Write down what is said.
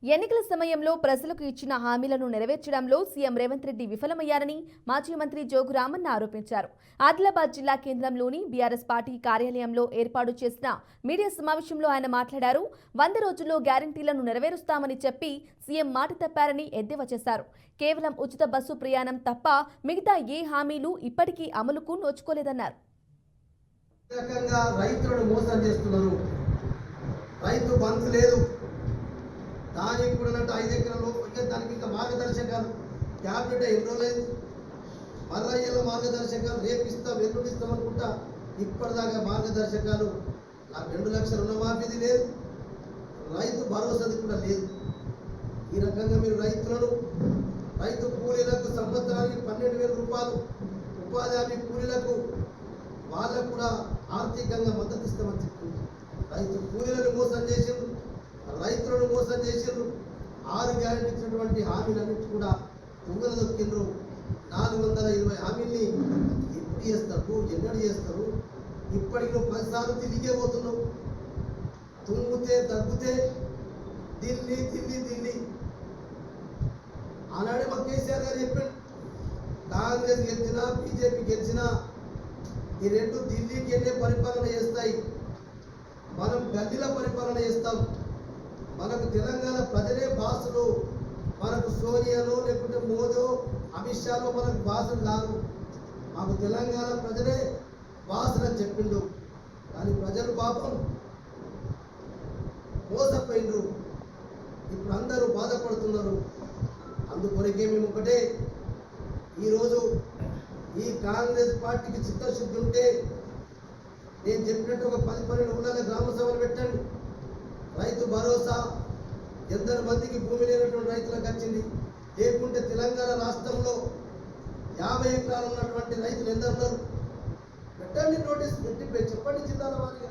ఎన్నికల సమయంలో ప్రజలకు ఇచ్చిన హామీలను నెరవేర్చడంలో సీఎం రేవంత్ రెడ్డి విఫలమయ్యారని మాజీ మంత్రి జోగు రామన్న ఆరోపించారు. ఆదిలాబాద్ జిల్లా కేంద్రంలోని బీఆర్ఎస్ పార్టీ కార్యాలయంలో ఏర్పాటు చేసిన మీడియా సమావేశంలో ఆయన మాట్లాడారు. 100 రోజుల్లో గ్యారంటీలను నెరవేరుస్తామని చెప్పి సీఎం మాట తప్పారని ఎద్దేవా చేశారు. కేవలం ఉచిత బస్సు ప్రయాణం తప్ప మిగతా ఏ హామీలు ఇప్పటికీ అమలుకు నోచుకోలేదన్నారు. రైతులను మోసం చేస్తున్నారు. రైతు బంధు లేదు, దానికి కూడా 5 ఎకరాలు దానికి ఇంకా మార్గదర్శకాలు క్యాబినెట్ ఎన్నో లేదు. మర్రయ్యలో మార్గదర్శకాలు రేపు ఇస్తాం ఎల్లుండి ఇస్తాం అనుకుంటా ఇప్పటిదాకా మార్గదర్శకాలు. నాకు 2 లక్షల రుణమాఫీది లేదు, రైతు భరోసాది కూడా లేదు. ఈ రకంగా మీరు రైతు కూలీలకు సంవత్సరానికి 12,000 రూపాయలు ఉపాధి హామీ కూలీలకు వాళ్ళకు కూడా ఆర్థికంగా మద్దతు ఇస్తామని చెప్తుంది. రైతు కూలీలను మోసం చేసిండ్రు, రైతులను మోసం చేసిండ్రు. 6 గ్యారెంటీ ఇచ్చినటువంటి హామీలన్నింటి కూడా తుంగలు దొక్కిండ్రు. 420 హామీల్ని ఎప్పుడు చేస్తారు, ఎన్నడు చేస్తారు? ఇప్పటికి 10 సార్లు తిరిగే పోతున్నావు. తుంగితే తగ్గితే ఢిల్లీ ఢిల్లీ ఢిల్లీ. ఆనాడే మా కేసీఆర్ గారు చెప్పాడు, కాంగ్రెస్ గెలిచినా బీజేపీ గెలిచినా ఈ రెండు ఢిల్లీకి వెళ్ళే పరిపాలన చేస్తాయి, మనం గల్లీల పరిపాలన చేస్తాం. మనకు తెలంగాణ ప్రజలే బాసులు, మనకు సోనియాలో లేకుంటే మోదో అమిత్ షాలో మనకు బాసులు కాదు, మాకు తెలంగాణ ప్రజలే బాసులు అని చెప్పిండు. కానీ ప్రజలు పాపం మోసపోయినరు, ఇప్పుడు అందరూ బాధపడుతున్నారు. అందుకొరకే మేము ఒకటే, ఈరోజు ఈ కాంగ్రెస్ పార్టీకి చిత్తశుద్ధి ఉంటే నేను చెప్పినట్టు ఒక 10-12 ఊళ్ళ గ్రామ సభలు పెట్టండి. రైతు భరోసా ఎందరు మందికి భూమి లేనటువంటి రైతులకు వచ్చింది. లేకుంటే తెలంగాణ రాష్ట్రంలో 50 ఎకరాలు ఉన్నటువంటి రైతులు ఎందరున్నారు? పెట్టండి, నోటీస్ పెట్టి చెప్పండి జిల్లాల వారిగా.